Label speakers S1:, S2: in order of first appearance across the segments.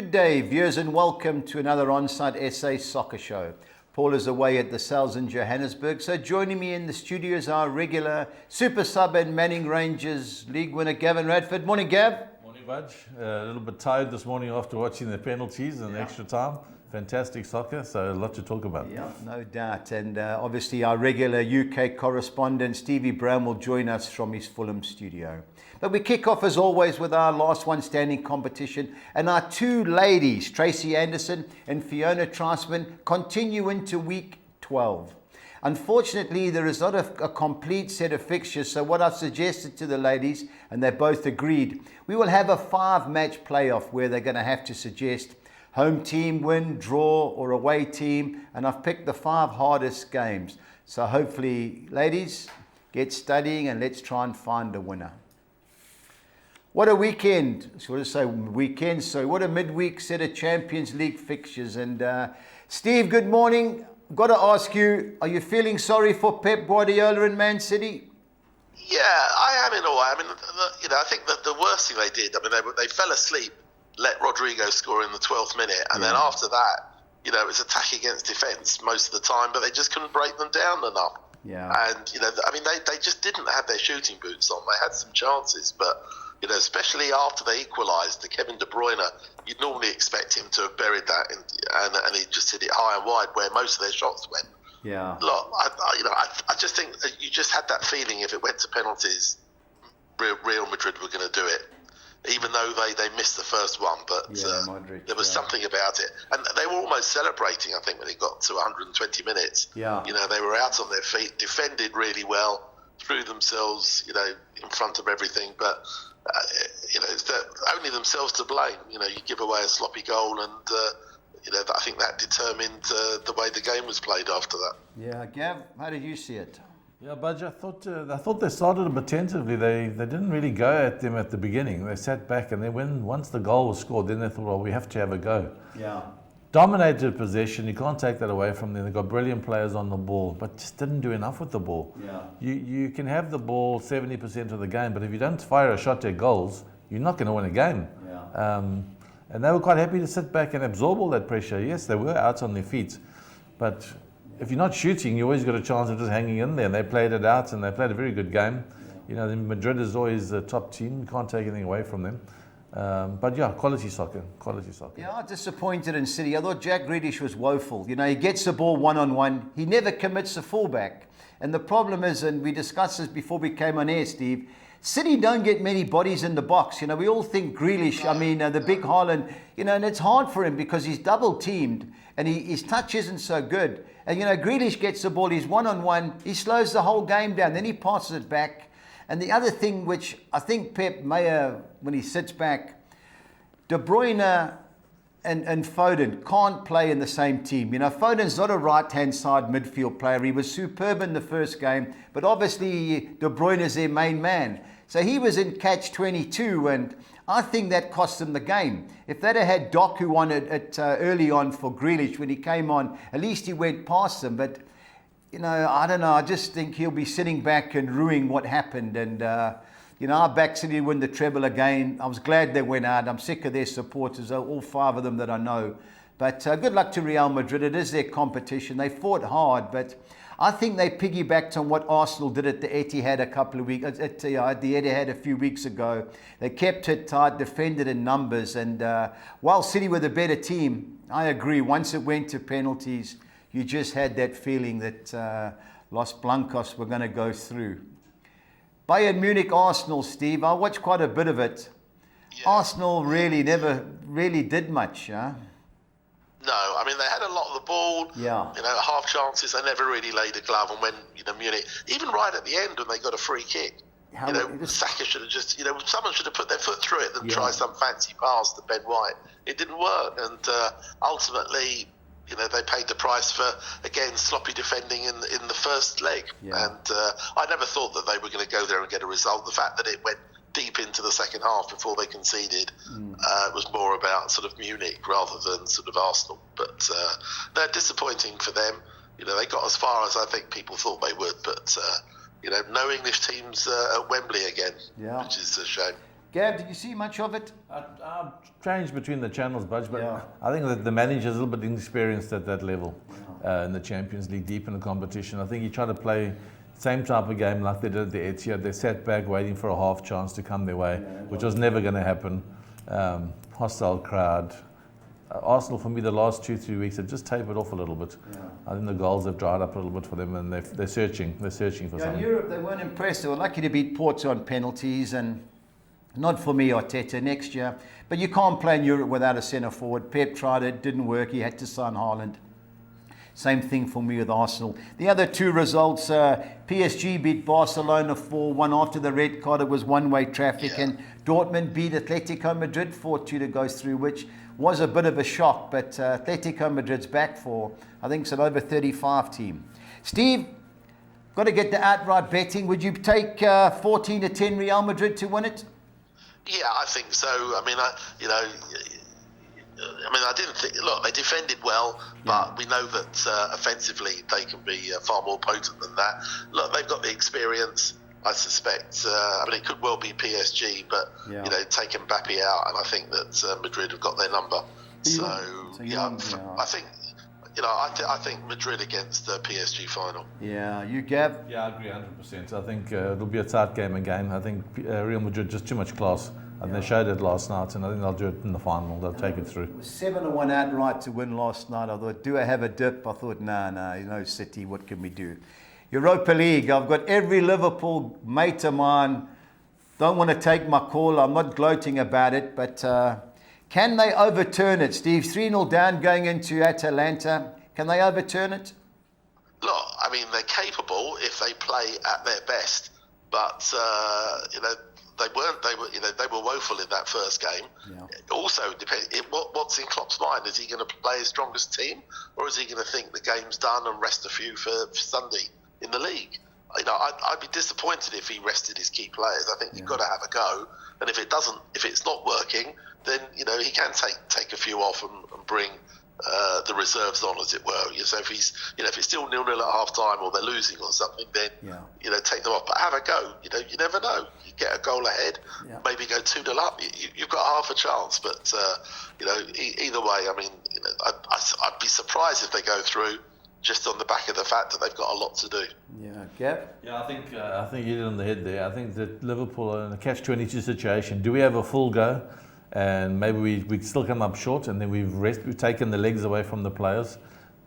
S1: Good day, viewers, and welcome to another OnSide SA soccer show. Paul is away at the Cells in Johannesburg, so joining me in the studio is our regular super sub and Manning Rangers league winner, Gavin Radford. Morning, Gav.
S2: Morning, Budge. A little bit tired this morning after watching the penalties and extra time. Fantastic soccer, so a lot to talk about.
S1: Yeah, no doubt. And obviously our regular UK correspondent, Stevie Brown, will join us from his Fulham studio. But we kick off, as always, with our last one standing competition. And our two ladies, Tracy Anderson and Fiona Triceman, continue into week 12. Unfortunately, there is not a complete set of fixtures, so what I've suggested to the ladies, and they both agreed, we will have a 5-match playoff where they're going to have to suggest home team win, draw, or away team, and I've picked the 5 hardest games. So hopefully, ladies, get studying and let's try and find a winner. What a weekend, what a midweek set of Champions League fixtures. And Steve, good morning. Got to ask you, are you feeling sorry for Pep Guardiola and Man City?
S3: Yeah, I am in a way. I mean, I think that the worst thing they did, they fell asleep, let Rodrigo score in the 12th minute, and then after that, it was attack against defence most of the time, but they just couldn't break them down enough.
S1: Yeah.
S3: And, they just didn't have their shooting boots on. They had some chances, but, especially after they equalised, the Kevin De Bruyne, you'd normally expect him to have buried that, and he just hit it high and wide where most of their shots went.
S1: Yeah.
S3: Look, I just think you just had that feeling if it went to penalties, Real Madrid were going to do it. Even though they missed the first one, but
S1: Modric,
S3: there was something about it. And they were almost celebrating, I think, when it got to 120 minutes.
S1: Yeah.
S3: They were out on their feet, defended really well, threw themselves, in front of everything. But, it's only themselves to blame. You give away a sloppy goal and, I think that determined the way the game was played after that.
S1: Yeah, Gav, how did you see it?
S2: Yeah, Budge, I thought they started a bit tentatively. They didn't really go at them at the beginning. They sat back, and then once the goal was scored, then they thought, well, we have to have a go.
S1: Yeah.
S2: Dominated possession. You can't take that away from them. They've got brilliant players on the ball, but just didn't do enough with the ball.
S1: Yeah.
S2: You can have the ball 70% of the game, but if you don't fire a shot at goals, you're not going to win a game.
S1: Yeah.
S2: And they were quite happy to sit back and absorb all that pressure. Yes, they were out on their feet, but if you're not shooting, you always got a chance of just hanging in there. And they played it out, and they played a very good game. Yeah. Madrid is always a top team. You can't take anything away from them. But yeah, quality soccer.
S1: Yeah, disappointed in City. I thought Jack Grealish was woeful. He gets the ball one-on-one. He never commits a fullback. And the problem is, and we discussed this before we came on air, Steve, City don't get many bodies in the box. We all think Grealish, the big Haaland, and it's hard for him because he's double teamed and his touch isn't so good. And, Grealish gets the ball, he's one-on-one, he slows the whole game down, then he passes it back. And the other thing which I think Pep may have, when he sits back, De Bruyne and Foden can't play in the same team. Foden's not a right-hand side midfield player. He was superb in the first game, but obviously De Bruyne is their main man. So he was in catch-22, and I think that cost them the game. If they'd have had Doku on it early on for Grealish when he came on, at least he went past them. But, I don't know. I just think he'll be sitting back and ruining what happened. And, I backed City to win the treble again. I was glad they went out. I'm sick of their supporters, all 5 of them that I know. But good luck to Real Madrid. It is their competition. They fought hard, but I think they piggybacked on what Arsenal did at the Etihad a few weeks ago. They kept it tight, defended in numbers, and while City were the better team, I agree. Once it went to penalties, you just had that feeling that Los Blancos were going to go through. Bayern Munich, Arsenal, Steve. I watched quite a bit of it. Yeah. Arsenal never really did much, huh?
S3: No, they had a lot of the ball.
S1: Yeah.
S3: Half chances. They never really laid a glove. And when Munich, even right at the end when they got a free kick, Saka should have just, someone should have put their foot through it and try some fancy pass to Ben White. It didn't work, and ultimately, they paid the price for, again, sloppy defending in the first leg. Yeah. And I never thought that they were going to go there and get a result. The fact that it went deep into the second half before they conceded was more about sort of Munich rather than sort of Arsenal. But they're disappointing for them. They got as far as I think people thought they would, but no English teams at Wembley again, which is a shame.
S1: Gab, did you see much of it?
S2: I've changed between the channels, Budge, but
S1: Yeah.
S2: I think that the manager's a little bit inexperienced at that level in the Champions League, deep in the competition. I think he tried to play same type of game like they did at the Etihad. They sat back waiting for a half chance to come their way, which was never going to happen. Hostile crowd. Arsenal, for me, the last 2-3 weeks have just tapered off a little bit. I think the goals have dried up a little bit for them, and they're searching. They're searching for
S1: In
S2: something.
S1: Europe, they weren't impressed. They were lucky to beat Porto on penalties, and not for me, Arteta, next year. But you can't play in Europe without a centre forward. Pep tried it, didn't work. He had to sign Haaland. Same thing for me with Arsenal. The other two results, PSG beat Barcelona 4-1 after the red card. It was one-way traffic. And Dortmund beat Atletico Madrid 4-2 to go through, which was a bit of a shock. But Atletico Madrid's back for, I think it's an over 35 team. Steve, got to get the outright betting. Would you take 14-10 Real Madrid to win it?
S3: Yeah, I think so. I mean, I didn't think. Look, they defended well, but we know that offensively they can be far more potent than that. Look, they've got the experience. I suspect. It could well be PSG, but take Mbappe out, and I think that Madrid have got their number. I think. I think Madrid against the PSG final.
S1: Yeah, you, Gav?
S2: Yeah, I agree 100%. I think it'll be a tight game again. I think Real Madrid just too much class. And they showed it last night, and I think they'll do it in the final. They'll take it through.
S1: It was 7-1 outright to win last night. I thought, do I have a dip? I thought, no, City, what can we do? Europa League, I've got every Liverpool mate of mine. Don't want to take my call. I'm not gloating about it, but can they overturn it? Steve, 3-0 down going into Atalanta. Can they overturn it?
S3: Look, I mean, they're capable if they play at their best, but they weren't. They were woeful in that first game. Yeah. Also, what's in Klopp's mind? Is he going to play his strongest team, or is he going to think the game's done and rest a few for Sunday in the league? I'd be disappointed if he rested his key players. I think you've got to have a go, and if it's not working, then he can take a few off and bring the reserves on, as it were. So if it's still 0-0 at half time or they're losing or something, then take them off. But have a go. You never know. You get a goal ahead, maybe go 2-0 up. You've got half a chance. But either way, I mean, I'd be surprised if they go through, just on the back of the fact that they've got a lot to do.
S1: Yeah, Gav?
S2: Yeah, I think you hit it on the head there. I think that Liverpool are in a catch-22 situation. Do we have a full go? And maybe we still come up short, and then we've taken the legs away from the players.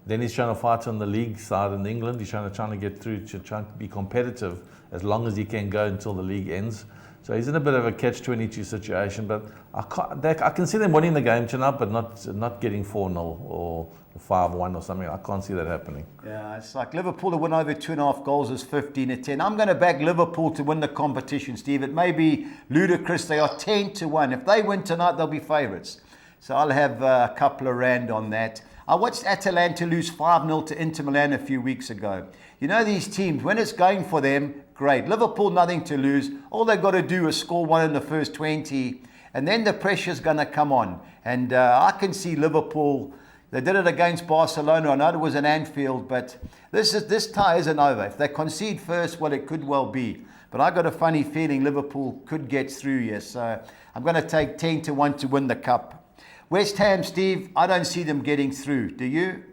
S2: Then he's trying to fight on the league side in England. He's trying to get through, to try to be competitive as long as he can go until the league ends. So he's in a bit of a catch-22 situation. But I can see them winning the game tonight, but not getting 4-0 or 5-1 or something. I can't see that happening.
S1: Yeah, it's like Liverpool to win over 2.5 goals is 15-10. I'm going to back Liverpool to win the competition, Steve. It may be ludicrous. They are 10-1. If they win tonight, they'll be favourites. So I'll have a couple of rand on that. I watched Atalanta lose 5-0 to Inter Milan a few weeks ago. These teams, when it's going for them, great. Liverpool, nothing to lose. All they've got to do is score one in the first 20, and then the pressure's going to come on. And I can see Liverpool. They did it against Barcelona. I know it was in Anfield, but this tie isn't over. If they concede first, well, it could well be. But I got a funny feeling Liverpool could get through here. So I'm going to take 10-1 to win the cup. West Ham, Steve, I don't see them getting through. Do you?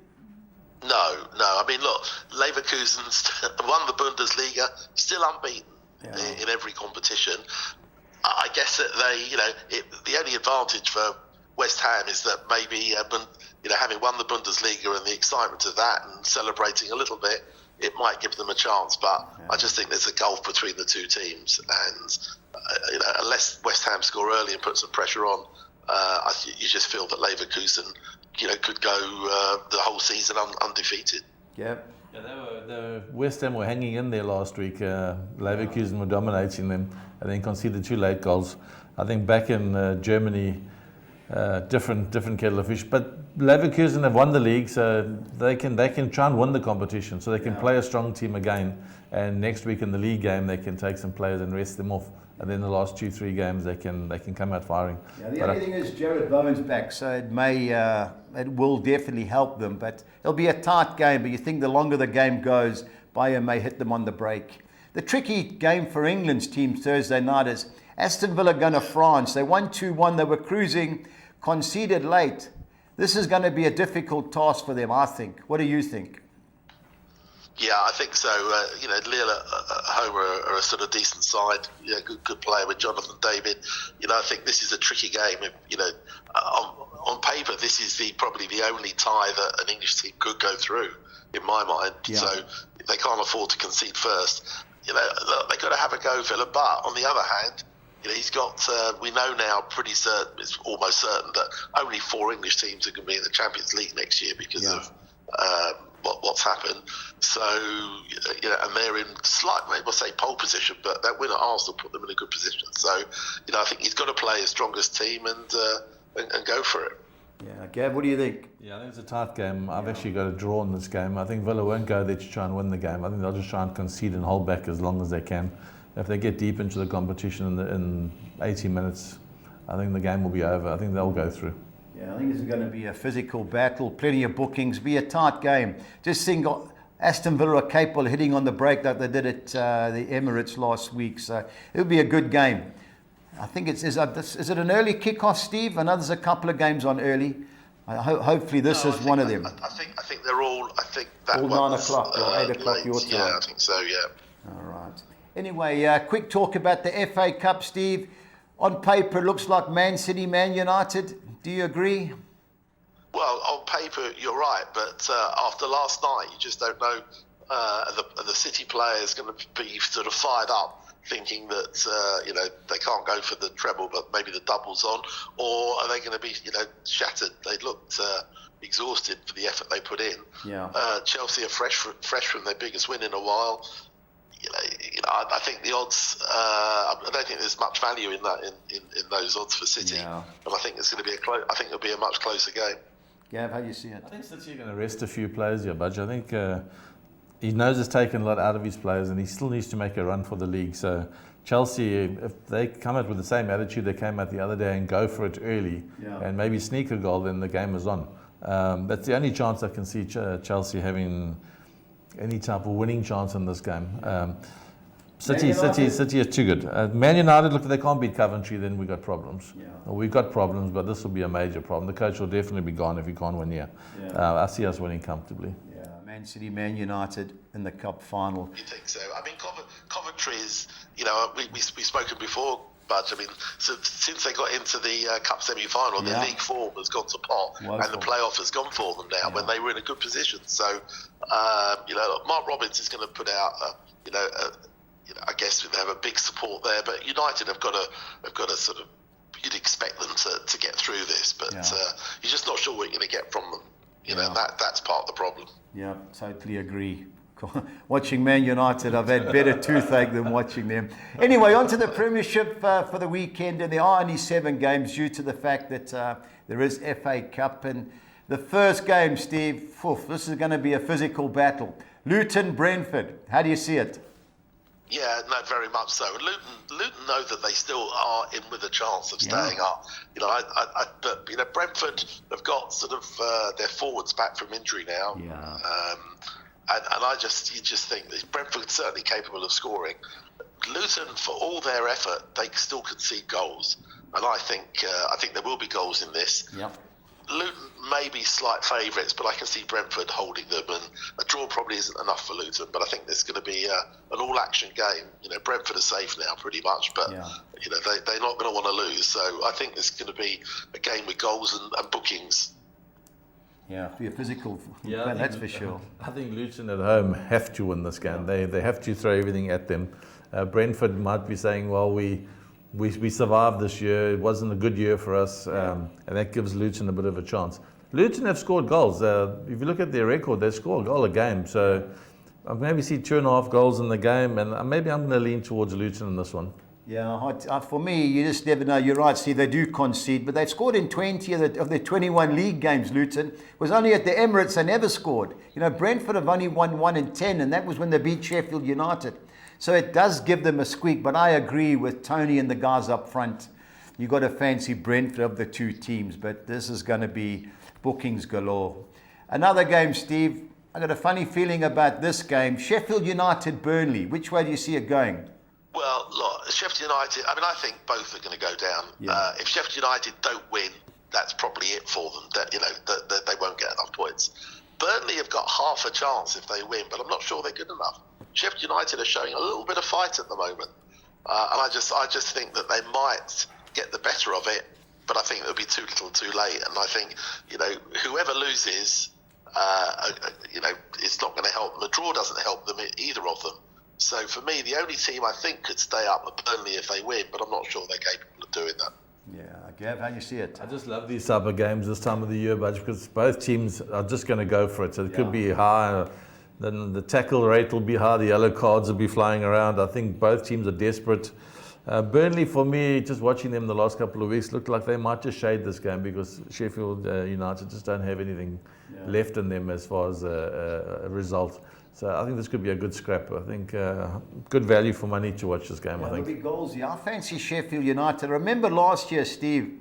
S3: No. I mean, look, Leverkusen's won the Bundesliga, still unbeaten in every competition. I guess that the only advantage for West Ham is that maybe having won the Bundesliga and the excitement of that and celebrating a little bit, it might give them a chance. But I just think there's a gulf between the two teams, and unless West Ham score early and put some pressure on, you just feel that Leverkusen could go the whole season undefeated.
S1: Yep.
S2: Yeah, West Ham were hanging in there last week. Leverkusen were dominating them, and then conceded 2 late goals. I think back in Germany, different kettle of fish. But Leverkusen have won the league, so they can try and win the competition. So they can play a strong team again. And next week in the league game, they can take some players and rest them off. And then the last 2-3 games, they can come out firing.
S1: Yeah, the only thing is Jared Bowen's back, so it will definitely help them. But it'll be a tight game. But you think the longer the game goes, Bayern may hit them on the break. The tricky game for England's team Thursday night is Aston Villa going to France. They won 2-1. They were cruising, conceded late. This is going to be a difficult task for them, I think. What do you think?
S3: Yeah, I think so. Lille at home are a sort of decent side. Good player with Jonathan David. I think this is a tricky game. On paper, this is probably the only tie that an English team could go through, in my mind. Yeah. So they can't afford to concede first. They've got to have a go, Villa. But on the other hand, he's got. We know now, pretty certain, it's almost certain that only 4 English teams are going to be in the Champions League next year because of what's happened. So, and they're in slight, maybe say pole position, but that win at Arsenal put them in a good position. So, I think he's got to play his strongest team and go for it.
S1: Yeah, Gav, what do you think?
S2: Yeah, I think it's a tight game. I've actually got a draw in this game. I think Villa won't go there to try and win the game. I think they'll just try and concede and hold back as long as they can. If they get deep into the competition in 80 minutes, I think the game will be over. I think they'll go through.
S1: Yeah, I think this is going to be a physical battle, plenty of bookings, be a tight game. Just think Aston Villa are capable of hitting on the break like they did at the Emirates last week. So it'll be a good game. I think is it an early kickoff, Steve? I know there's a couple of games on early. Hopefully this is one of them.
S3: I think they're all. I think that
S1: all 9 o'clock or 8 o'clock your time.
S3: Yeah, I think so. Yeah.
S1: All right. Anyway, quick talk about the FA Cup, Steve. On paper, it looks like Man City, Man United. Do you agree?
S3: Well, on paper, you're right, but after last night, you just don't know. Are the City players going to be sort of fired up, thinking that they can't go for the treble, but maybe the double's on, or are they going to be shattered? They looked exhausted for the effort they put in. Yeah. Chelsea are fresh from their biggest win in a while. I think the odds. I don't think there's much value in that in those odds for City, and I think it's going to be I think it'll be a much closer game.
S1: Gav, how do you see it?
S2: I think City are going to rest a few players here, Budge. I think he knows he's taken a lot out of his players, and he still needs to make a run for the league. So Chelsea, if they come out with the same attitude they came out the other day and go for it early, and maybe sneak a goal, then the game is on. That's the only chance I can see Chelsea having any type of winning chance in this game. City is too good. Man United, look, if they can't beat Coventry, then we've got problems. We've got problems, but this will be a major problem. The coach will definitely be gone if he can't win here. I see us winning comfortably.
S1: Yeah, Man City, Man United in the cup final.
S3: You think so? I mean, Coventry is, we've spoken before, but I mean, so since they got into the cup semi-final, their league form has gone to pot, and the playoff has gone for them now when they were in a good position. So, Mark Robbins is going to put out, I guess they have a big support there. But United have got to sort of, you'd expect them to get through this, but you're just not sure what you're going to get from them. That's part of the problem. Yeah,
S1: totally agree. Watching Man United, I've had better toothache than watching them. Anyway, on to the Premiership for the weekend, and there are only 7 games due to the fact that there is FA Cup. And the first game, Steve, this is going to be a physical battle. Luton, Brentford. How do you see it?
S3: Yeah, no, very much so. Luton know that they still are in with a chance of staying up. But Brentford have got sort of their forwards back from injury now. Yeah. And you just think that Brentford's certainly capable of scoring. Luton, for all their effort, they still concede goals, and I think there will be goals in this. Yep. Luton may be slight favourites, but I can see Brentford holding them, and a draw probably isn't enough for Luton. But I think there's going to be an all-action game. Brentford are safe now, pretty much, but they're not going to want to lose. So I think it's going to be a game with goals and bookings.
S1: Yeah, be a physical. Yeah, that's for sure.
S2: I think Luton at home have to win this game. They have to throw everything at them. Brentford might be saying, well, we survived this year. It wasn't a good year for us, and that gives Luton a bit of a chance. Luton have scored goals. If you look at their record, they score a goal a game. So I maybe see 2.5 goals in the game, and maybe I'm going to lean towards Luton in this one.
S1: Yeah, for me, you just never know. You're right, see, they do concede, but they've scored in 20 of their 21 league games, Luton. It was only at the Emirates they never scored. Brentford have only won 1 in 10, and that was when they beat Sheffield United. So it does give them a squeak, but I agree with Tony and the guys up front. You've got to fancy Brentford of the 2 teams, but this is going to be bookings galore. Another game, Steve. I got a funny feeling about this game. Sheffield United, Burnley. Which way do you see it going?
S3: Well, look, Sheffield United, I mean, I think both are going to go down.
S1: Yeah.
S3: If Sheffield United don't win, that's probably it for them. That, you know, that they won't get enough points. Burnley have got half a chance if they win, but I'm not sure they're good enough. Sheffield United are showing a little bit of fight at the moment. And I just think that they might get the better of it, but I think it'll be too little too late. And I think, you know, whoever loses, you know, it's not going to help them. The draw doesn't help them, either of them. So for me, the only team I think could stay up are Burnley if they win, but I'm not sure they're capable of doing that.
S1: Yeah, Gav, how do you see it?
S2: I just love these type of games this time of the year, Budge, because both teams are just going to go for it. So it could be high, then the tackle rate will be high, the yellow cards will be flying around. I think both teams are desperate. Burnley, for me, just watching them the last couple of weeks, looked like they might just shade this game because Sheffield United just don't have anything left in them as far as a result. So I think this could be a good scrap. I think good value for money to watch this game, I think.
S1: There'll be goals here. I fancy Sheffield United. Remember last year, Steve,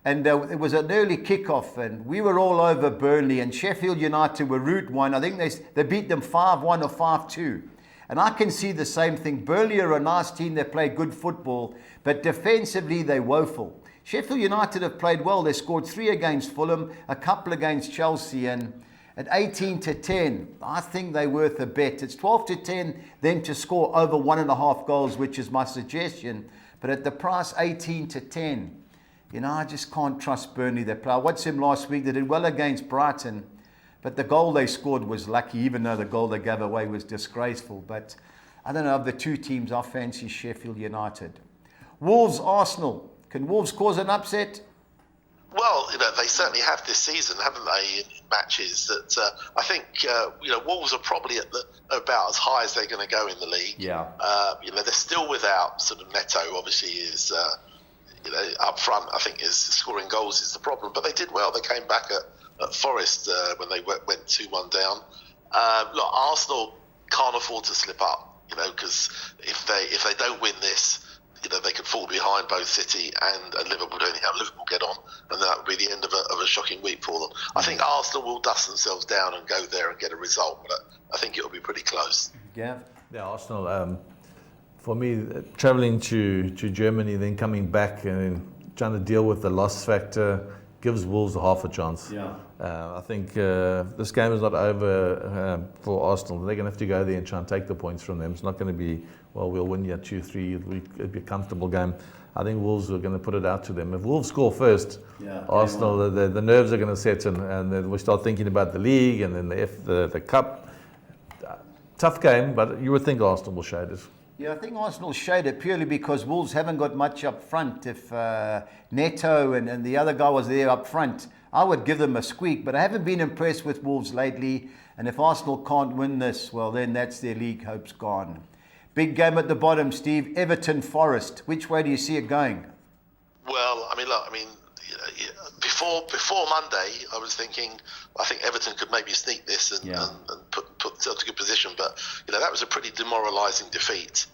S1: and it was an early kickoff, and we were all over Burnley, and Sheffield United were route one. I think they beat them 5-1 or 5-2. And I can see the same thing. Burnley are a nice team. They play good football, but defensively they're woeful. Sheffield United have played well. They scored 3 against Fulham, a couple against Chelsea, and at 18-10, I think they're worth a bet. It's 12-10 then to score over 1.5 goals, which is my suggestion. But at the price 18-10, you know, I just can't trust Burnley. They play. I watched them last week. They did well against Brighton, but the goal they scored was lucky, even though the goal they gave away was disgraceful. But I don't know, of the two teams, I fancy Sheffield United. Wolves, Arsenal. Can Wolves cause an upset?
S3: Well, you know, they certainly have this season, haven't they, in matches that I think, you know, Wolves are probably at about as high as they're going to go in the league.
S1: Yeah.
S3: You know, they're still without sort of Neto, obviously, is, you know, up front, I think, is scoring goals is the problem. But they did well. They came back at Forest when they went 2-1 down. Look, Arsenal can't afford to slip up, you know, because if they don't win this, you know, they could fall behind both City and Liverpool. Anyhow, Liverpool get on, and that would be the end of a shocking week for them. I think Arsenal will dust themselves down and go there and get a result, but I think it will be pretty close.
S1: Yeah.
S2: Yeah, Arsenal, for me, travelling to Germany, then coming back and trying to deal with the loss factor gives Wolves half a chance.
S1: Yeah.
S2: I think this game is not over for Arsenal. They're going to have to go there and try and take the points from them. It's not going to be, well, we'll win here 2-3. It'll be a comfortable game. I think Wolves are going to put it out to them. If Wolves score first, Arsenal, the nerves are going to set in, and then we start thinking about the league and then the cup. Tough game, but you would think Arsenal will shade it.
S1: Yeah, I think Arsenal shade it purely because Wolves haven't got much up front. If Neto and the other guy was there up front, I would give them a squeak. But I haven't been impressed with Wolves lately. And if Arsenal can't win this, well, then that's their league hopes gone. Big game at the bottom, Steve. Everton Forest. Which way do you see it going?
S3: Well, I mean, look, before Monday, I was thinking I think Everton could maybe sneak this and put themselves in a good position. But you know, that was a pretty demoralising defeat.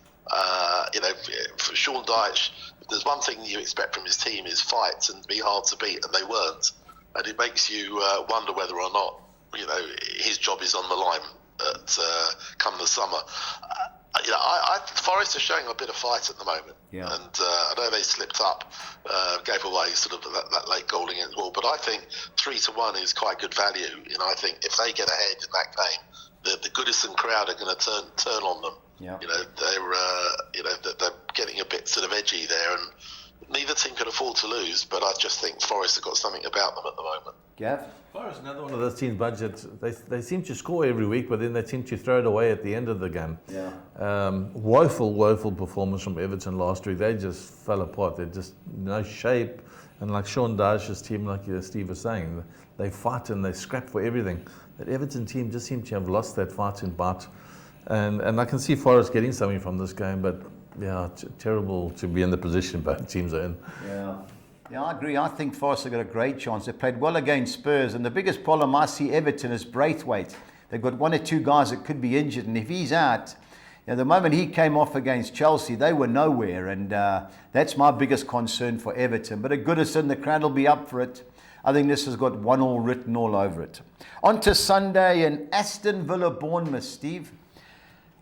S3: You know, for Sean Dyche, if there's one thing you expect from his team is fight and be hard to beat, and they weren't. And it makes you wonder whether or not, you know, his job is on the line come the summer. You know, Forest are showing a bit of fight at the moment, and I know they slipped up, gave away sort of that late goal against Wall, but I think 3-1 is quite good value. You know, I think if they get ahead in that game, the Goodison crowd are going to turn on them.
S1: Yeah.
S3: You know, they're getting a bit sort of edgy there, and neither team can afford to lose. But I just think Forest have got something about them at the moment.
S1: Gav?
S2: Forest, another one of those teams, budget. They seem to score every week, but then they seem to throw it away at the end of the game.
S1: Yeah.
S2: Woeful performance from Everton last week. They just fell apart. They're just no shape. And like Sean Dyche's team, like Steve was saying, they fight and they scrap for everything. That Everton team just seems to have lost that fight and bite. And I can see Forest getting something from this game, but yeah, terrible to be in the position both teams are in.
S1: Yeah, I agree. I think Forest have got a great chance. They played well against Spurs, and the biggest problem I see Everton is Braithwaite. They've got one or two guys that could be injured, and if he's out, you know, the moment he came off against Chelsea, they were nowhere, and that's my biggest concern for Everton. But at Goodison, the crowd will be up for it. I think this has got 1-1 written all over it. On to Sunday and Aston Villa Bournemouth, Steve.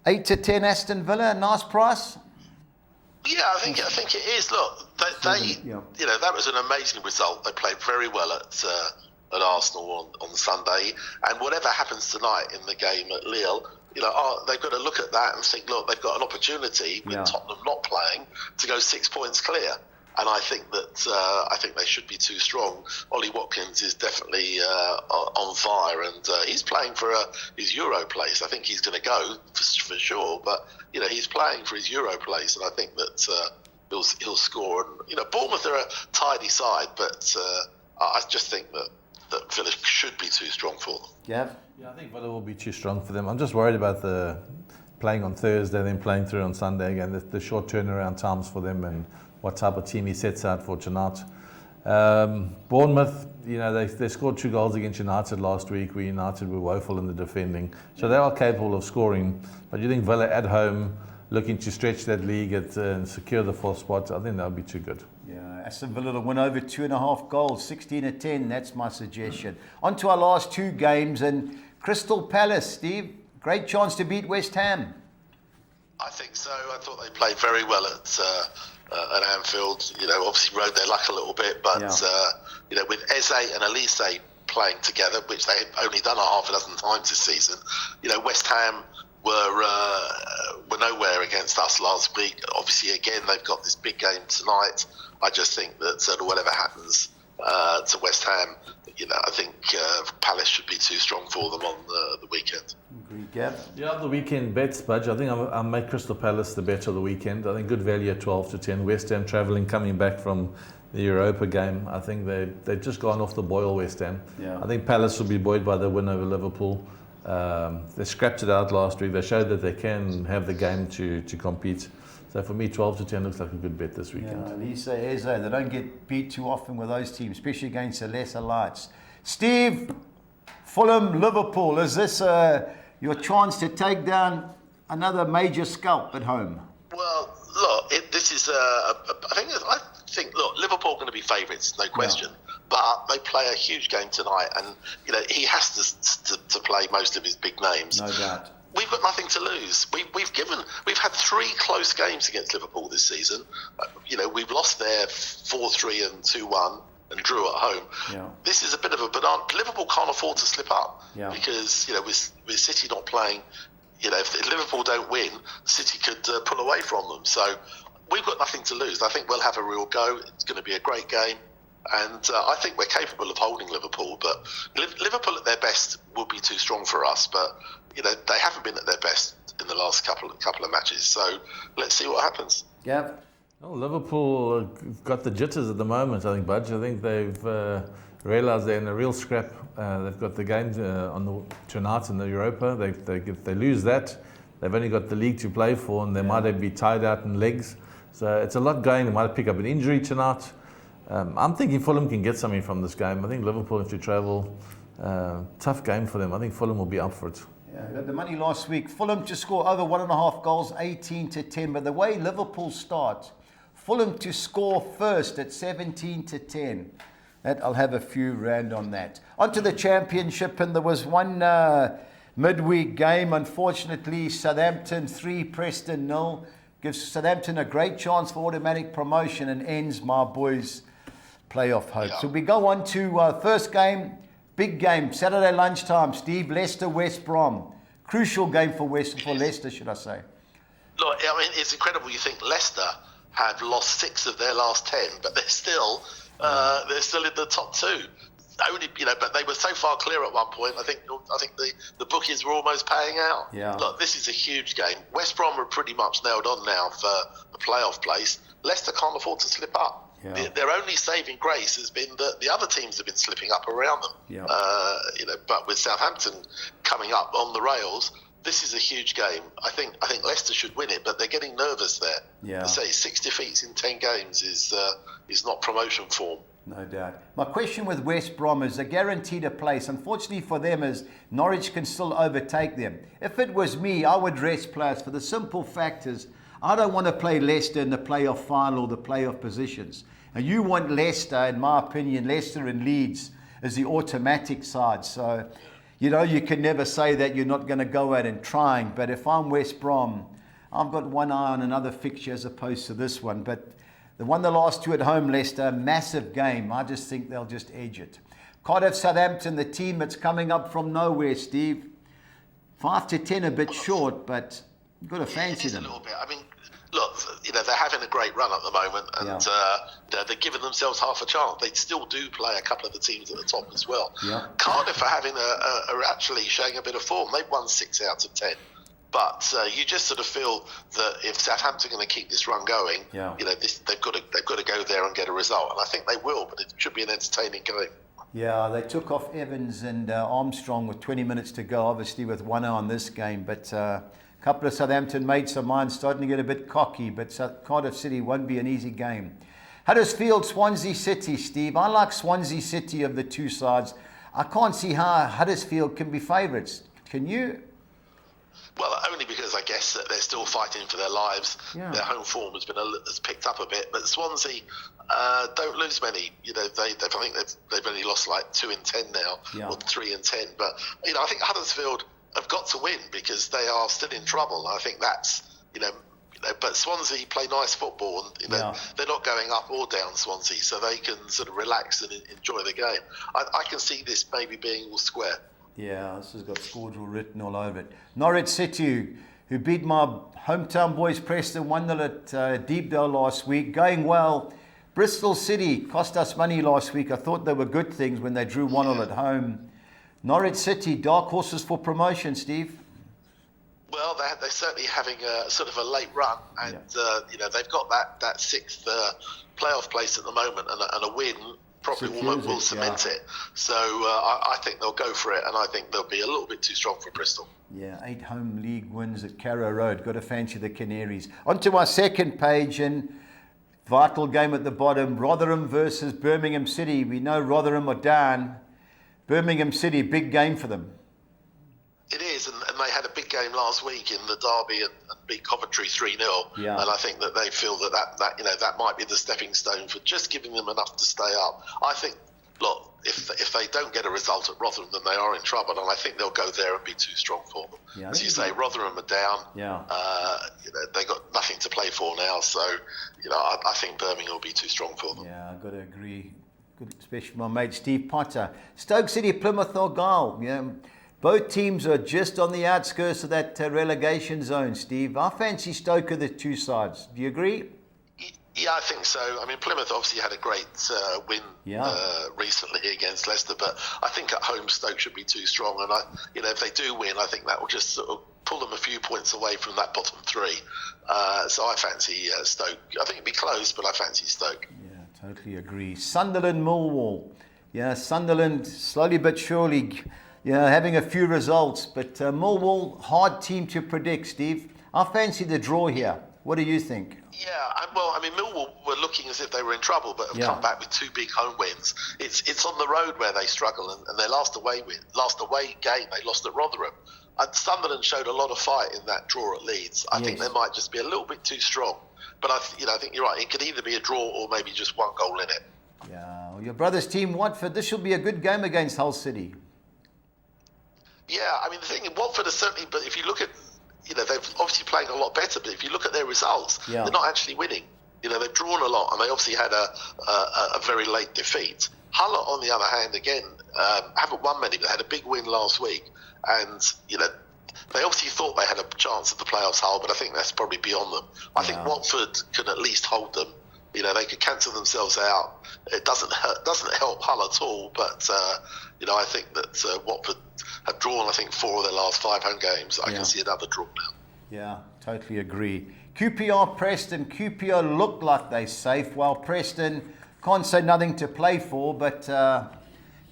S1: 8-10 Aston Villa, nice price.
S3: Yeah, I think it is. Look, that was an amazing result. They played very well at Arsenal on Sunday, and whatever happens tonight in the game at Lille, they've got to look at that and think, look, they've got an opportunity with Tottenham not playing to go 6 points clear. And I think that they should be too strong. Ollie Watkins is definitely on fire, and he's playing for his Euro place. I think he's going to go for sure, but he's playing for his Euro place, and I think that he'll score. And Bournemouth are a tidy side, but I just think that Villa should be too strong for them.
S1: Yeah,
S2: I think Villa will be too strong for them. I'm just worried about the playing on Thursday, then playing through on Sunday again. The short turnaround times for them and what type of team he sets out for tonight. Bournemouth, they scored 2 goals against United last week, where United were woeful in the defending. So they are capable of scoring. But you think Villa at home, looking to stretch that league and secure the 4th spot, I think that would be too good.
S1: Yeah, Aston Villa to win over 2.5 goals, 16-10. That's my suggestion. On to our last 2 games, and Crystal Palace, Steve, great chance to beat West Ham.
S3: I think so. I thought they played very well at Anfield. Obviously rode their luck a little bit, but with Eze and Elise playing together, which they've only done half a dozen times this season, West Ham were nowhere against us last week. Obviously, again, they've got this big game tonight. I just think that whatever happens to West Ham, I think Palace should be too strong for them on the weekend.
S1: Agreed, Gav?
S2: Yeah, the weekend bets, Budge. I think I'll make Crystal Palace the bet of the weekend. I think good value at 12-10. West Ham travelling, coming back from the Europa game. I think they've just gone off the boil, West Ham.
S1: Yeah.
S2: I think Palace will be buoyed by the win over Liverpool. They scrapped it out last week. They showed that they can have the game to compete. So for me, 12-10 looks like a good bet this weekend.
S1: Yeah, Lisa, Eze, they don't get beat too often with those teams, especially against the lesser lights. Steve, Fulham, Liverpool, is this your chance to take down another major scalp at home?
S3: Well, look, this is I think Liverpool are going to be favourites, no question. Yeah. But they play a huge game tonight, and he has to play most of his big names.
S1: No doubt.
S3: We've got nothing to lose. We've had 3 close games against Liverpool this season. We've lost there 4-3 and 2-1 and drew at home.
S1: Yeah.
S3: This is a bit of a banana. Liverpool can't afford to slip up because with City not playing, if Liverpool don't win, City could pull away from them. So we've got nothing to lose. I think we'll have a real go. It's going to be a great game. And I think we're capable of holding Liverpool, but Liverpool at their best will be too strong for us. But they haven't been at their best in the last couple of matches. So let's see what happens.
S1: Yeah.
S2: Well, Liverpool got the jitters at the moment, I think, Budge. I think they've realised they're in a real scrap. They've got the game tonight in the Europa. If they lose that, they've only got the league to play for, and they might be tied out in legs. So it's a lot going. They might pick up an injury tonight. I'm thinking Fulham can get something from this game. I think Liverpool have to travel. Tough game for them. I think Fulham will be up for it.
S1: Yeah, got the money last week. Fulham to score over 1.5 goals, 18-10. But the way Liverpool start, Fulham to score first at 17-10. I'll have a few rand on that. On to the Championship, and there was one midweek game. Unfortunately, Southampton 3, Preston 0. Gives Southampton a great chance for automatic promotion and ends my boys' playoff hope. Yeah. So we go on to first game, big game, Saturday lunchtime. Steve, Leicester, West Brom. Crucial game for Leicester, should I say.
S3: Look, I mean, it's incredible. You think Leicester have lost 6 of their last 10, but they're still in the top 2. Only, but they were so far clear at one point. I think the bookies were almost paying out.
S1: Yeah.
S3: Look, this is a huge game. West Brom are pretty much nailed on now for the playoff place. Leicester can't afford to slip up. Yeah. Their only saving grace has been that the other teams have been slipping up around them.
S1: Yeah.
S3: But with Southampton coming up on the rails, this is a huge game. I think Leicester should win it, but they're getting nervous there.
S1: Yeah.
S3: I say 6 defeats in 10 games is not promotion form.
S1: No doubt. My question with West Brom is they're guaranteed a place. Unfortunately for them is Norwich can still overtake them. If it was me, I would rest players for the simple fact is I don't want to play Leicester in the playoff final or the playoff positions. And you want Leicester, in my opinion, Leicester and Leeds as the automatic side. So, you can never say that you're not going to go out and trying. But if I'm West Brom, I've got one eye on another fixture as opposed to this one. But they won the last two at home, Leicester. Massive game. I just think they'll just edge it. Cardiff, Southampton, the team that's coming up from nowhere, Steve. 5-10 a bit short, but you've got to fancy them.
S3: A little bit. I mean, look, they're having a great run at the moment, and they're giving themselves half a chance. They still do play a couple of the teams at the top as well. Yeah. Cardiff are having are actually showing a bit of form. They've won 6 out of 10. But you just sort of feel that if Southampton are going to keep this run going, they've got to go there and get a result, and I think they will. But it should be an entertaining game.
S1: Yeah, they took off Evans and Armstrong with 20 minutes to go, obviously with one eye on this game. But a couple of Southampton mates of mine starting to get a bit cocky, but Cardiff City won't be an easy game. Huddersfield, Swansea City, Steve. I like Swansea City of the two sides. I can't see how Huddersfield can be favourites. Can you?
S3: Well, only because I guess that they're still fighting for their lives. Yeah. Their home form has picked up a bit, but Swansea don't lose many. I think they've only lost like 2 in 10 now, or 3 in 10. But I think Huddersfield have got to win because they are still in trouble. I think that's but Swansea play nice football, and they're not going up or down, Swansea, so they can sort of relax and enjoy the game. I can see this maybe being all square.
S1: Yeah, this has got scores written all over it. Norwich City, who beat my hometown boys Preston 1-0 at Deepdale last week, going well. Bristol City cost us money last week. I thought they were good things when they drew 1-0 at home. Norwich City, dark horses for promotion, Steve.
S3: Well, they're certainly having a sort of a late run, and they've got that 6th playoff place at the moment, and a win probably will cement it. So I think they'll go for it, and I think they'll be a little bit too strong for Bristol.
S1: Yeah, 8 home league wins at Carrow Road. Got to fancy the Canaries. On to our second page, and vital game at the bottom, Rotherham versus Birmingham City. We know Rotherham are down. Birmingham City, big game for them.
S3: It is, and they had a big game last week in the derby and beat Coventry 3-0. Yeah. And I think that they feel that might be the stepping stone for just giving them enough to stay up. I think, look, if they don't get a result at Rotherham, then they are in trouble, and I think they'll go there and be too strong for them. Yeah, as you say, Rotherham are down. Yeah. They got nothing to play for now, so I think Birmingham will be too strong for them.
S1: Yeah, I've got to agree. Good, especially my mate Steve Potter. Stoke City, Plymouth Argyle. Yeah. Both teams are just on the outskirts of that relegation zone, Steve. I fancy Stoke of the two sides. Do you agree?
S3: Yeah, I think so. I mean, Plymouth obviously had a great win recently against Leicester, but I think at home Stoke should be too strong. And if they do win, I think that will just sort of pull them a few points away from that bottom 3. So I fancy Stoke. I think it'd be close, but I fancy Stoke.
S1: Yeah, totally agree. Sunderland, Millwall. Yeah, Sunderland slowly but surely. Having a few results, but Millwall, hard team to predict, Steve. I fancy the draw here. What do you think?
S3: Yeah, well, I mean, Millwall were looking as if they were in trouble, but have come back with 2 big home wins. It's on the road where they struggle, and their last away game they lost at Rotherham. And Sunderland showed a lot of fight in that draw at Leeds. I think they might just be a little bit too strong, but I think you're right. It could either be a draw or maybe just 1 goal in it.
S1: Yeah, well, your brother's team Watford. This should be a good game against Hull City.
S3: Yeah, I mean, the thing in Watford is certainly, but if you look at, they're obviously playing a lot better, but if you look at their results, they're not actually winning. They've drawn a lot, and they obviously had a very late defeat. Hull, on the other hand, again, haven't won many, but had a big win last week, and, they obviously thought they had a chance at the playoffs, Hull, but I think that's probably beyond them. I think Watford can at least hold them. They could cancel themselves out. It doesn't help Hull at all, but I think that Watford have drawn, I think, 4 of their last 5 home games. I can see another draw now. Yeah,
S1: totally agree. QPR, Preston. QPR look like they're safe, while Preston can't say nothing to play for, but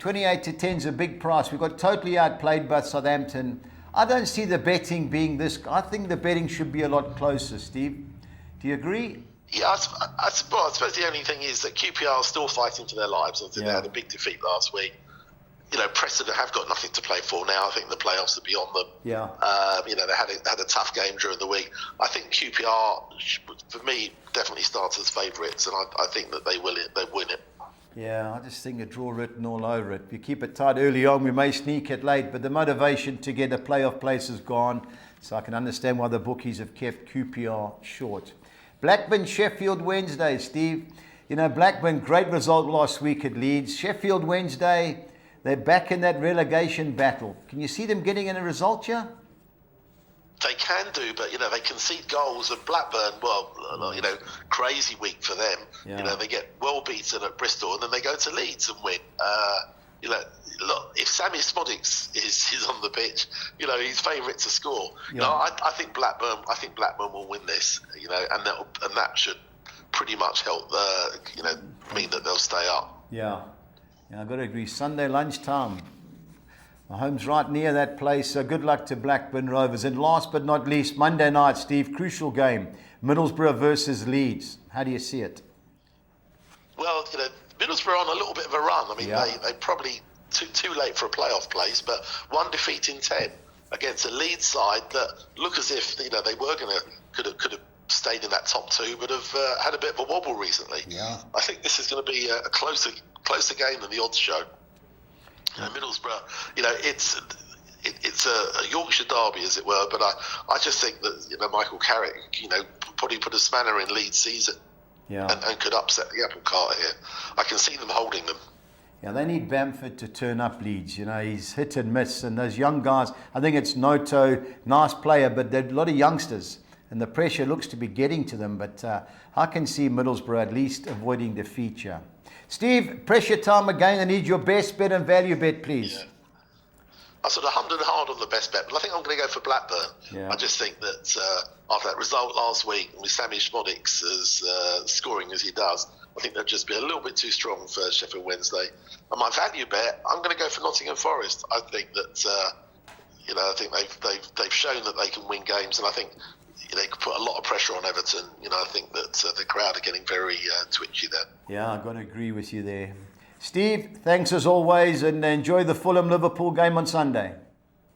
S1: 28-10 is a big price. We got totally outplayed by Southampton. I don't see the betting being this. I think the betting should be a lot closer, Steve. Do you agree?
S3: Yeah, I suppose the only thing is that QPR are still fighting for their lives. I think they had a big defeat last week. Preston have got nothing to play for now. I think the playoffs are beyond them. Yeah. They had a tough game during the week. I think QPR, for me, definitely starts as favourites, and I think that they win it.
S1: Yeah, I just think a draw written all over it. If you keep it tight early on, we may sneak it late, but the motivation to get a playoff place is gone. So I can understand why the bookies have kept QPR short. Blackburn, Sheffield Wednesday, Steve. You know, Blackburn, great result last week at Leeds. Sheffield Wednesday, they're back in that relegation battle. Can you see them getting in a result here?
S3: They can do, but, they concede goals. And Blackburn, crazy week for them.
S1: Yeah.
S3: They get well beaten at Bristol and then they go to Leeds and win. Look, if Sammy Smodics is on the pitch, he's favourite to score.
S1: Yeah.
S3: I think Blackburn will win this. And that should pretty much help. Mean that they'll stay up.
S1: Yeah, I've got to agree. Sunday lunchtime. My home's right near that place. So good luck to Blackburn Rovers. And last but not least, Monday night, Steve, crucial game. Middlesbrough versus Leeds. How do you see it?
S3: Well, Middlesbrough are on a little bit of a run. I mean,
S1: Yeah.
S3: they probably too late for a playoff place, but 1 defeat in 10 against a Leeds side that look as if they were could have stayed in that top 2, but have had a bit of a wobble recently.
S1: Yeah.
S3: I think this is going to be a closer game than the odds show. Middlesbrough, it's a Yorkshire derby, as it were, but I just think that Michael Carrick, probably put a spanner in Leeds' season.
S1: Yeah.
S3: And could upset the apple cart here. I can see them holding them.
S1: Yeah, they need Bamford to turn up Leeds. He's hit and miss. And those young guys, I think it's Noto, nice player, but there are a lot of youngsters. And the pressure looks to be getting to them. But I can see Middlesbrough at least avoiding defeat here. Steve, pressure time again. I need your best bet and value bet, please.
S3: Yeah. I sort of hummed and hard on the best bet, but I think I'm going to go for Blackburn.
S1: Yeah.
S3: I just think that after that result last week, with Sammy Smodics as scoring as he does, I think they'll just be a little bit too strong for Sheffield Wednesday. And my value bet, I'm going to go for Nottingham Forest. I think that I think they've shown that they can win games, and I think they could put a lot of pressure on Everton. I think that the crowd are getting very twitchy there.
S1: Yeah, I've got to agree with you there. Steve, thanks as always, and enjoy the Fulham-Liverpool game on Sunday.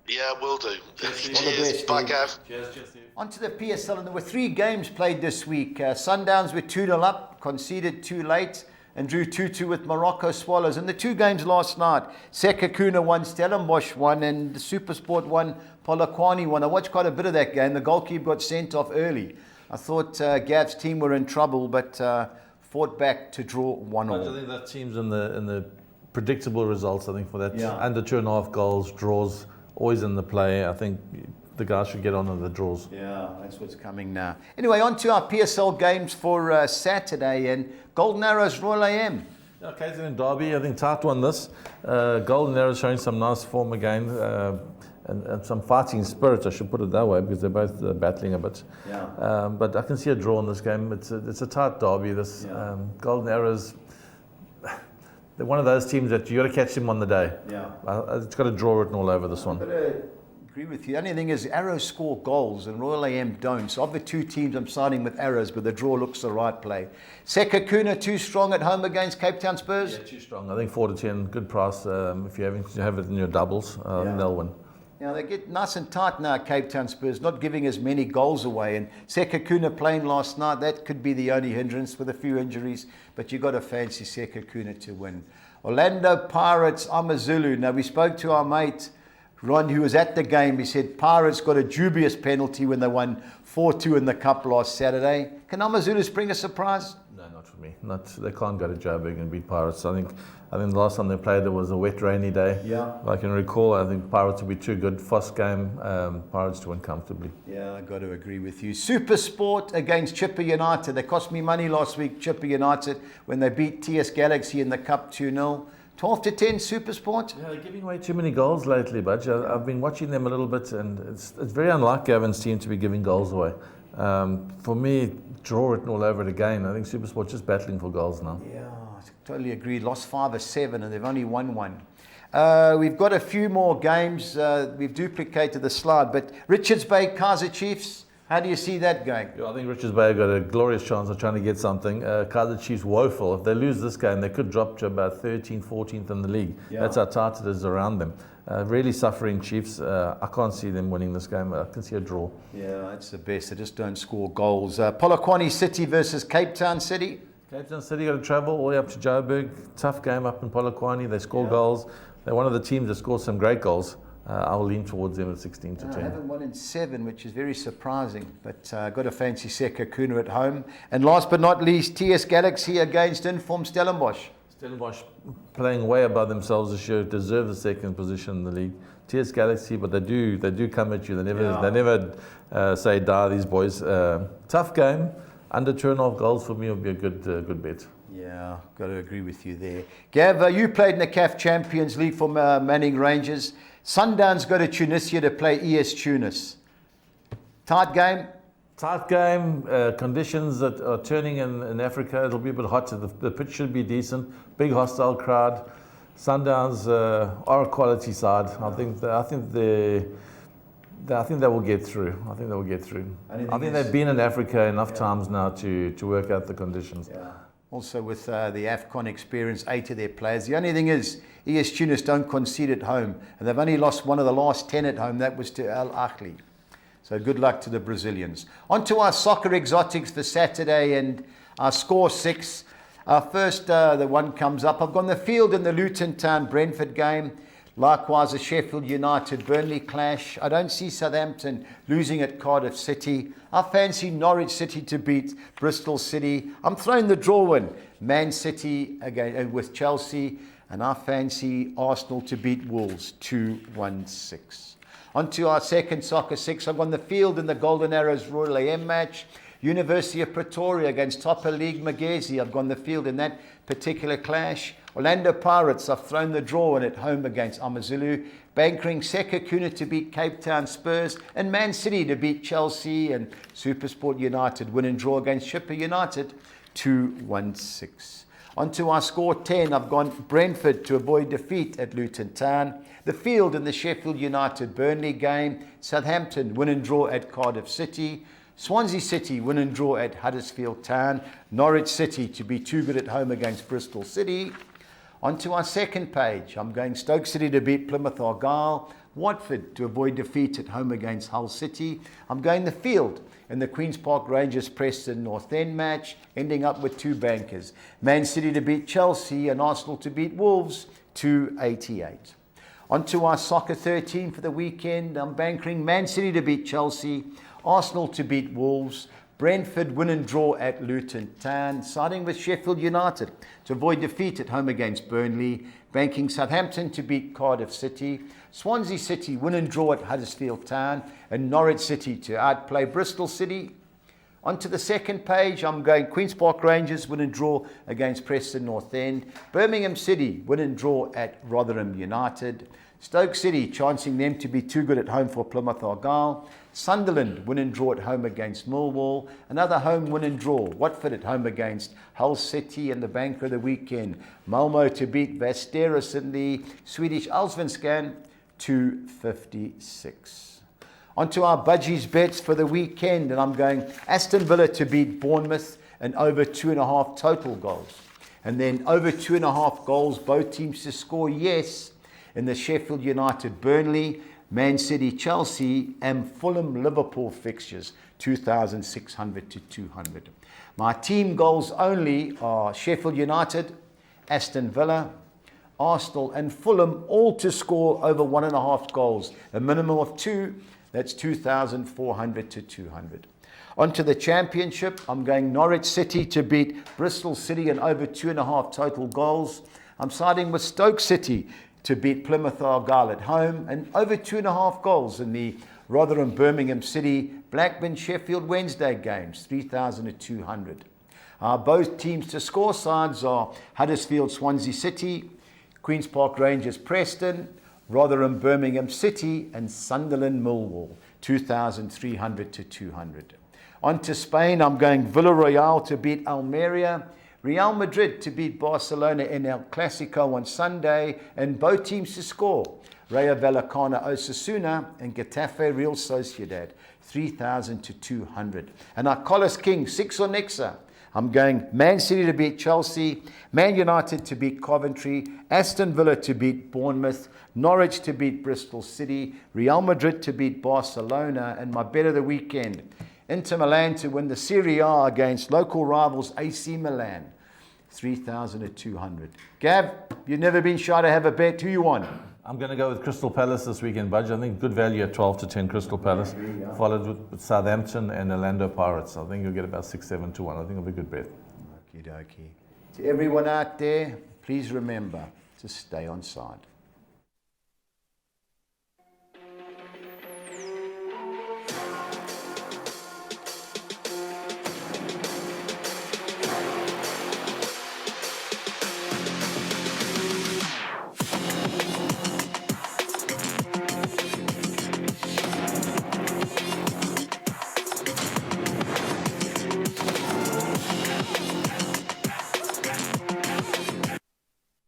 S3: Yeah, will do.
S1: Cheers.
S3: Cheers. Bye, Gav.
S2: Cheers, Steve.
S1: On to the PSL, and there were 3 games played this week. Sundowns were 2-0 up, conceded 2 late, and drew 2-2 with Morocco Swallows. And the 2 games last night, Sekhukhune won, Stellenbosch won, and the SuperSport won, Polokwane won. I watched quite a bit of that game. The goalkeeper got sent off early. I thought Gav's team were in trouble, but fought back to draw 1-1.
S2: I think that team's in the predictable results. I think for that
S1: Yeah.
S2: under 2.5 goals, draws always in the play. I think the guys should get on to the draws.
S1: Yeah, that's what's coming now. Anyway, on to our PSL games for Saturday, and Golden Arrows Royal AM.
S2: Yeah, KZN Derby, I think tight one this. Golden Arrows showing some nice form again. And some fighting spirit, I should put it that way, because they're both battling a bit.
S1: Yeah.
S2: But I can see a draw in this game. It's a tight derby. This
S1: Yeah.
S2: Golden Arrows, they're one of those teams that you got to catch them on the day.
S1: Yeah.
S2: It's got a draw written all over this one.
S1: But agree with you. The only thing is Arrows score goals and Royal AM don't. So of the 2 teams, I'm siding with Arrows, but the draw looks the right play. Sekhukhune too strong at home against Cape Town Spurs?
S2: Yeah, too strong. I think 4-10, good price if you have it in your doubles. I think they'll win.
S1: Yeah, they get nice and tight now, Cape Town Spurs, not giving as many goals away. And Sekhukhune playing last night, that could be the only hindrance with a few injuries, but you got to fancy Sekhukhune to win. Orlando Pirates, Amazulu. Now, we spoke to our mate, Ron, who was at the game. He said Pirates got a dubious penalty when they won 4-2 in the Cup last Saturday. Can Amazulu bring a surprise?
S2: No, not for me. They can't go to Joburg and beat Pirates. I think the last time they played there was a wet, rainy day.
S1: Yeah.
S2: I can recall. I think Pirates will be too good. First game, Pirates to win comfortably.
S1: Yeah, I got to agree with you. Super Sport against Chipper United. They cost me money last week, Chipper United, when they beat TS Galaxy in the Cup 2-0. 12-10 Super Sport.
S2: Yeah, they're giving away too many goals lately, Budge. I've been watching them a little bit, and it's very unlike Gavin's team to be giving goals away. For me, draw it all over it again. I think Super Sport's just battling for goals now.
S1: Yeah, I totally agree. Lost 5 or 7, and they've only won 1. We've got a few more games. We've duplicated the slide, but Richards Bay, Kaizer Chiefs. How do you see that going?
S2: Yeah, I think Richards Bay got a glorious chance of trying to get something. Kaizer Chiefs woeful. If they lose this game, they could drop to about 13th, 14th in the league.
S1: Yeah.
S2: That's how tight it is around them. Really suffering Chiefs. I can't see them winning this game. I can see a draw.
S1: Yeah, that's the best. They just don't score goals. Polokwane City versus Cape Town City.
S2: Cape Town City got to travel all the way up to Joburg. Tough game up in Polokwane. They score goals. They're one of the teams that scored some great goals. I'll lean towards them at 16 to 10.
S1: I haven't won in 7, which is very surprising. But got a fancy Sekhukhune at home. And last but not least, TS Galaxy against informed Stellenbosch.
S2: Stellenbosch playing way above themselves this year, deserve the second position in the league. TS Galaxy, but they do come at you. They never say die. These boys. Tough game. Under 2.5 goals for me would be a good bet.
S1: Yeah, got to agree with you there. Gav, you played in the CAF Champions League for Manning Rangers. Sundowns go to Tunisia to play ES Tunis. Tight game.
S2: Tight game, conditions that are turning in Africa. It'll be a bit hot. The pitch should be decent. Big hostile crowd. Sundowns are a quality side. I think they will get through. I think they've been in Africa enough times now to work out the conditions.
S1: Yeah. Also with the AFCON experience, 8 of their players. The only thing is, ES Tunis don't concede at home, and they've only lost one of the last 10 at home. That was to Al Ahly. So good luck to the Brazilians. On to our soccer exotics for Saturday and our score 6. Our first, the one comes up. I've gone the field in the Luton Town Brentford game. Likewise, a Sheffield United Burnley clash. I don't see Southampton losing at Cardiff City. I fancy Norwich City to beat Bristol City. I'm throwing the draw in. Man City again with Chelsea. And I fancy Arsenal to beat Wolves 2-1-6. On to our second soccer 6. I've gone the field in the Golden Arrows Royal AM match. University of Pretoria against Topper League Magesi. I've gone the field in that particular clash. Orlando Pirates, I've thrown the draw in at home against Amazulu. Bankering Sekhukhune to beat Cape Town Spurs. And Man City to beat Chelsea. And Supersport United win and draw against Chipper United 2-1-6. On to our score 10. I've gone Brentford to avoid defeat at Luton Town. The field in the Sheffield United Burnley game. Southampton win and draw at Cardiff City. Swansea City win and draw at Huddersfield Town. Norwich City to be too good at home against Bristol City. On to our second page. I'm going Stoke City to beat Plymouth Argyle. Watford to avoid defeat at home against Hull City. I'm going the field in the Queen's Park Rangers Preston North End match, ending up with 2 bankers. Man City to beat Chelsea and Arsenal to beat Wolves 288. On to our soccer 13 for the weekend. I'm bankering Man City to beat Chelsea, Arsenal to beat Wolves, Brentford win and draw at Luton Town, siding with Sheffield United to avoid defeat at home against Burnley, banking Southampton to beat Cardiff City, Swansea City win and draw at Huddersfield Town, and Norwich City to outplay Bristol City. On to the second page, I'm going Queen's Park Rangers win and draw against Preston North End, Birmingham City win and draw at Rotherham United, Stoke City chancing them to be too good at home for Plymouth Argyle, Sunderland win and draw at home against Millwall, another home win and draw, Watford at home against Hull City, and the banker of the weekend, Malmo to beat Västerås in the Swedish Allsvenskan 256. On to our budgies bets for the weekend, and I'm going Aston Villa to beat Bournemouth and over 2.5 total goals. And then over 2.5 goals, both teams to score, yes, in the Sheffield United Burnley, Man City Chelsea, and Fulham Liverpool fixtures, 2,600 to 200. My team goals only are Sheffield United, Aston Villa, Arsenal, and Fulham, all to score over 1.5 goals, a minimum of 2. That's 2,400 to 200. On to the championship. I'm going Norwich City to beat Bristol City and over 2.5 total goals. I'm siding with Stoke City to beat Plymouth Argyle at home and over 2.5 goals in the Rotherham Birmingham City Blackburn Sheffield Wednesday games, 3,000 to 200. Both teams to score sides are Huddersfield Swansea City, Queen's Park Rangers Preston, Rotherham Birmingham City, and Sunderland Millwall, 2,300 to 200. On to Spain, I'm going Villarreal to beat Almeria, Real Madrid to beat Barcelona in El Clasico on Sunday, and both teams to score, Rayo Vallecano Osasuna and Getafe Real Sociedad, 3,000 to 200. And our Collis King, 6 or Nexa. I'm going Man City to beat Chelsea, Man United to beat Coventry, Aston Villa to beat Bournemouth, Norwich to beat Bristol City, Real Madrid to beat Barcelona, and my bet of the weekend, Inter Milan to win the Serie A against local rivals AC Milan, 3,200. Gav, you've never been shy to have a bet. Who you want?
S2: I'm going to go with Crystal Palace this weekend, Budge. I think good value at 12 to 10 Crystal Palace, followed with Southampton and Orlando Pirates. I think you'll get about 6-7 to 1. I think it'll be a good bet.
S1: Okie dokie. To everyone out there, please remember to stay on side.